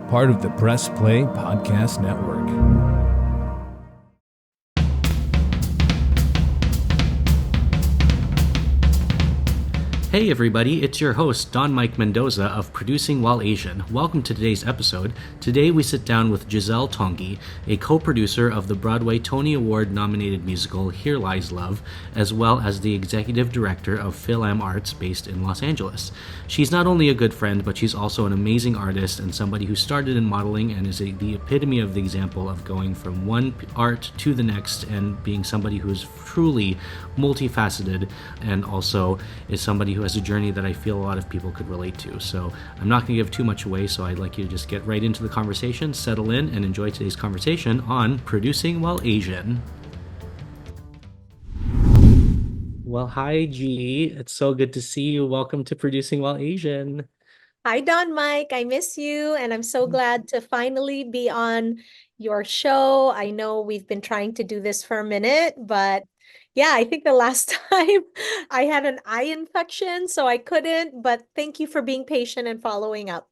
part of the Press Play Podcast Network. Hey everybody, it's your host, Don Mike Mendoza of Producing While Asian. Welcome to today's episode. Today we sit down with Giselle Töngi, a co-producer of the Broadway Tony Award-nominated musical Here Lies Love, as well as the executive director of Phil-Am Arts based in Los Angeles. She's not only a good friend, but she's also an amazing artist and somebody who started in modeling and is the epitome of the example of going from one art to the next and being somebody who is truly multifaceted and also is somebody who has a journey that I feel a lot of people could relate to. So I'm not going to give too much away, so I'd like you to just get right into the conversation, settle in, and enjoy today's conversation on Producing While Asian. Well, hi, G. It's so good to see you. Welcome to Producing While Asian. Hi, Don Mike. I miss you, and I'm so glad to finally be on your show. I know we've been trying to do this for a minute, but yeah, I think the last time I had an eye infection, so I couldn't, but thank you for being patient and following up.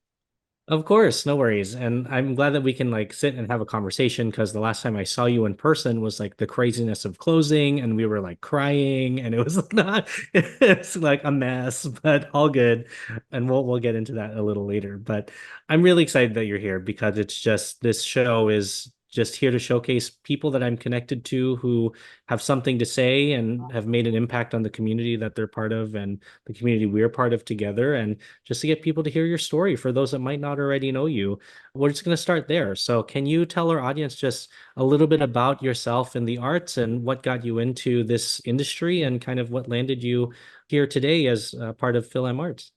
Of course, no worries. And I'm glad that we can sit and have a conversation because the last time I saw you in person was the craziness of closing and we were crying and it was not it's a mess, but all good. And we'll get into that a little later. But I'm really excited that you're here because it's just this show is just here to showcase people that I'm connected to who have something to say and have made an impact on the community that they're part of and the community we're part of together. And just to get people to hear your story for those that might not already know you. We're just going to start there. So can you tell our audience just a little bit about yourself in the arts and what got you into this industry and kind of what landed you here today as part of Phil-Am Arts?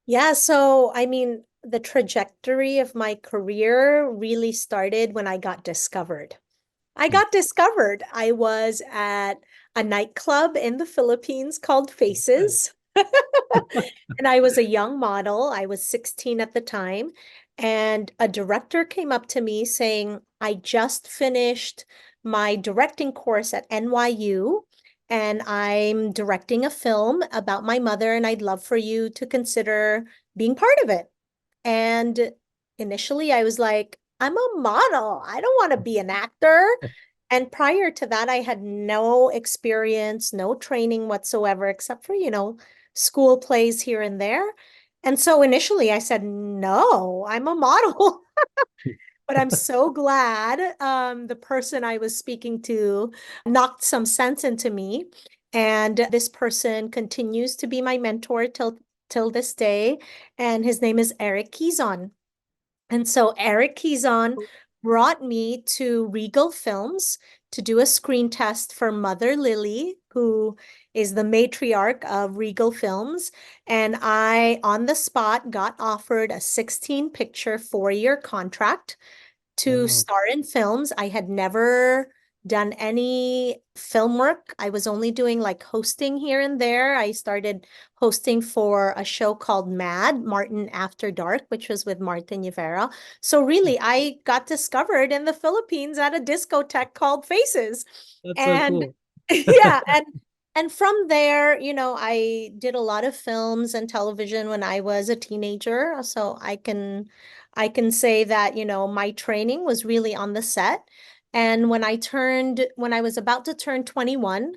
Yeah, so I mean, the trajectory of my career really started when I got discovered. I was at a nightclub in the Philippines called Faces. And I was a young model. I was 16 at the time. And a director came up to me saying, I just finished my directing course at NYU, and I'm directing a film about my mother, and I'd love for you to consider being part of it. And initially, I was like, I'm a model. I don't want to be an actor. And prior to that, I had no experience, no training whatsoever, except for, school plays here and there. And so initially I said, no, I'm a model. But I'm so glad the person I was speaking to knocked some sense into me. And this person continues to be my mentor till this day. And his name is Eric Kizon. And so Eric Kizon brought me to Regal Films to do a screen test for Mother Lily, who is the matriarch of Regal Films. And I, on the spot, got offered a 16-picture 4-year contract to star in films. I had never done any film work. I was only doing hosting here and there. I started hosting for a show called Mad, Martin After Dark, which was with Martin Rivera. So really, I got discovered in the Philippines at a discotheque called Faces. That's so And cool. yeah, and from there, I did a lot of films and television when I was a teenager. So I can say that, my training was really on the set. And when I was about to turn 21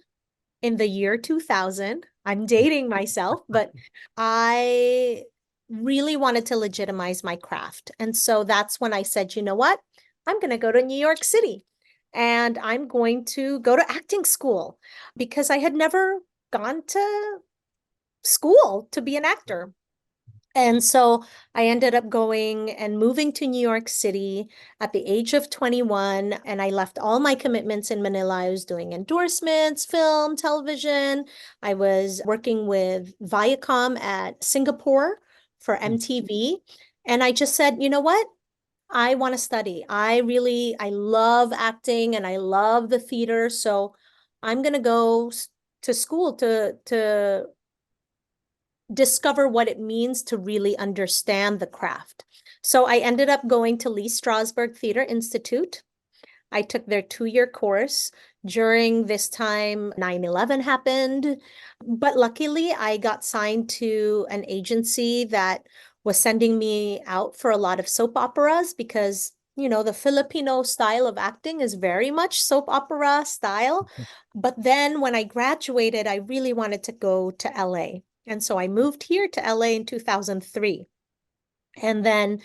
in the year 2000, I'm dating myself, but I really wanted to legitimize my craft. And so that's when I said, you know what? I'm going to go to New York City and I'm going to go to acting school because I had never gone to school to be an actor. And so I ended up going and moving to New York City at the age of 21. And I left all my commitments in Manila. I was doing endorsements, film, television. I was working with Viacom at Singapore for MTV. And I just said, you know what? I want to study. I love acting and I love the theater. So I'm going to go to school to discover what it means to really understand the craft. So I ended up going to Lee Strasberg Theater Institute. I took their 2-year course. During this time, 9/11 happened. But luckily, I got signed to an agency that was sending me out for a lot of soap operas because, the Filipino style of acting is very much soap opera style. But then when I graduated, I really wanted to go to LA. And so I moved here to LA in 2003. And then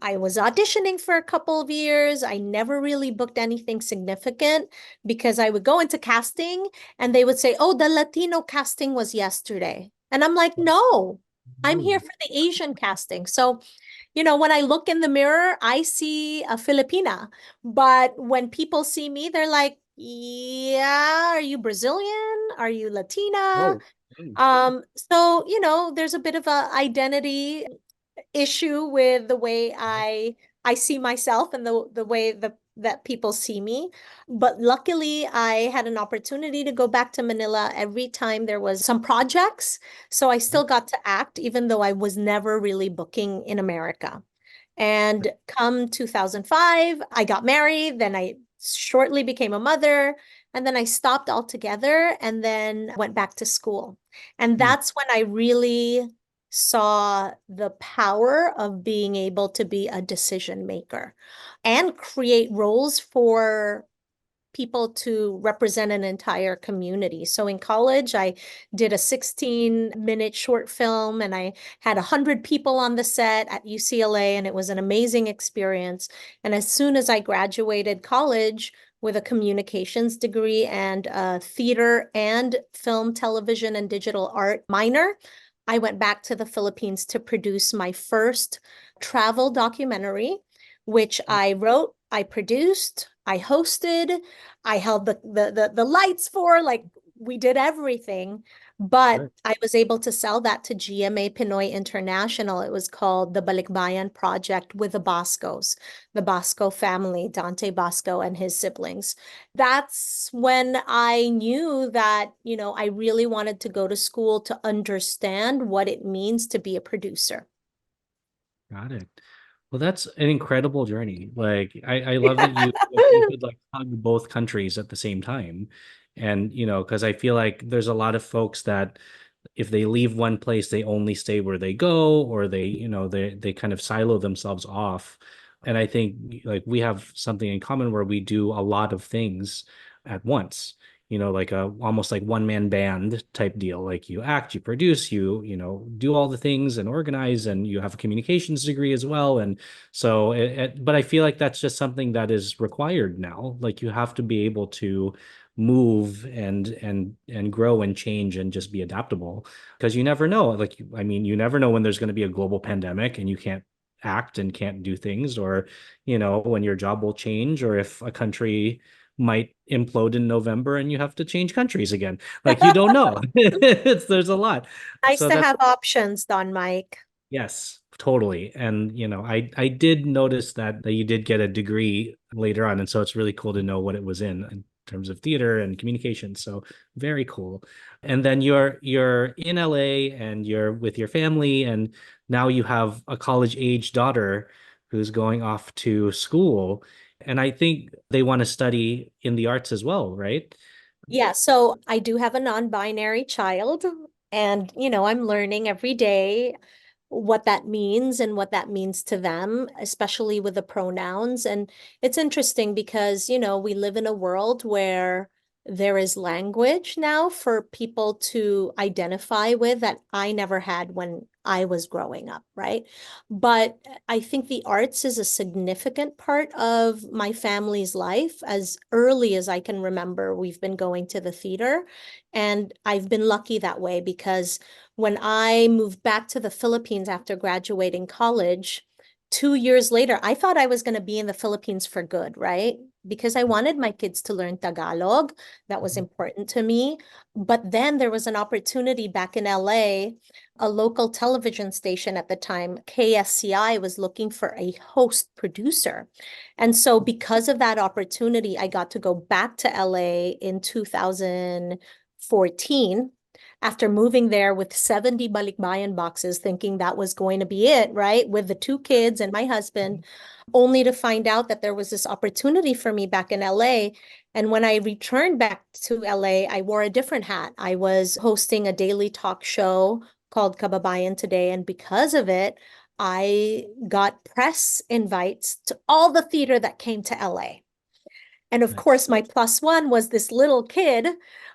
I was auditioning for a couple of years. I never really booked anything significant because I would go into casting and they would say, "Oh, the Latino casting was yesterday." And I'm like, "No, I'm here Ooh. for the Asian casting." So, when I look in the mirror, I see a Filipina. But when people see me, they're like, "Yeah, are you Brazilian? Are you Latina?" Oh, mm, So, there's a bit of a identity issue with the way I see myself and the way that people see me. But luckily, I had an opportunity to go back to Manila every time there was some projects. So I still got to act, even though I was never really booking in America. And come 2005, I got married, then I shortly became a mother, and then I stopped altogether and then went back to school. And mm, that's when I really saw the power of being able to be a decision maker and create roles for people to represent an entire community. So in college, I did a 16-minute short film and I had 100 people on the set at UCLA, and it was an amazing experience. And as soon as I graduated college with a communications degree and a theater and film, television, and digital art minor, I went back to the Philippines to produce my first travel documentary, which I wrote, I produced, I hosted, I held the lights for, like, we did everything. But sure. I was able to sell that to GMA Pinoy International. It was called the Balikbayan Project with the Boscos, the Bosco family, Dante Bosco and his siblings. That's when I knew that, I really wanted to go to school to understand what it means to be a producer. Got it. Well, that's an incredible journey. Like, I love that you could like hug both countries at the same time. And, because I feel like there's a lot of folks that if they leave one place, they only stay where they go, or they kind of silo themselves off. And I think like we have something in common where we do a lot of things at once. Like a almost like one man band type deal. Like you act, you produce, do all the things and organize, and you have a communications degree as well. And so, but I feel like that's just something that is required now. Like you have to be able to move and grow and change and just be adaptable, because you never know. Like, I mean, you never know when there's going to be a global pandemic and you can't act and can't do things, or when your job will change, or if a country might implode in November and you have to change countries again. Like you don't know. There's a lot. Nice So to that's have options, Don Mike. yes, totally. And I did notice that you did get a degree later on, and so it's really cool to know what it was in terms of theater and communication. So very cool. And then you're in LA and you're with your family, and now you have a college age daughter who's going off to school. And I think they want to study in the arts as well, right? Yeah, so I do have a non-binary child, and I'm learning every day what that means and what that means to them, especially with the pronouns. And it's interesting because, we live in a world where there is language now for people to identify with that I never had when I was growing up, right? But I think the arts is a significant part of my family's life. As early as I can remember, we've been going to the theater, and I've been lucky that way because when I moved back to the Philippines after graduating college, 2 years later, I thought I was going to be in the Philippines for good, right? Because I wanted my kids to learn Tagalog. That was important to me. But then there was an opportunity back in LA. A local television station at the time, KSCI, was looking for a host producer. And so because of that opportunity, I got to go back to LA in 2014 after moving there with 70 balikbayan boxes, thinking that was going to be it, right? With the two kids and my husband, only to find out that there was this opportunity for me back in LA. And when I returned back to LA, I wore a different hat. I was hosting a daily talk show called Kababayan Today. And because of it, I got press invites to all the theater that came to LA. And of course, my plus one was this little kid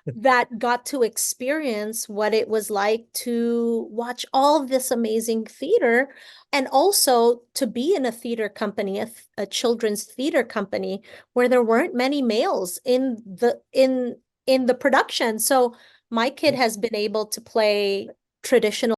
that got to experience what it was like to watch all this amazing theater, and also to be in a theater company, a children's theater company, where there weren't many males in the production. So my kid has been able to play traditional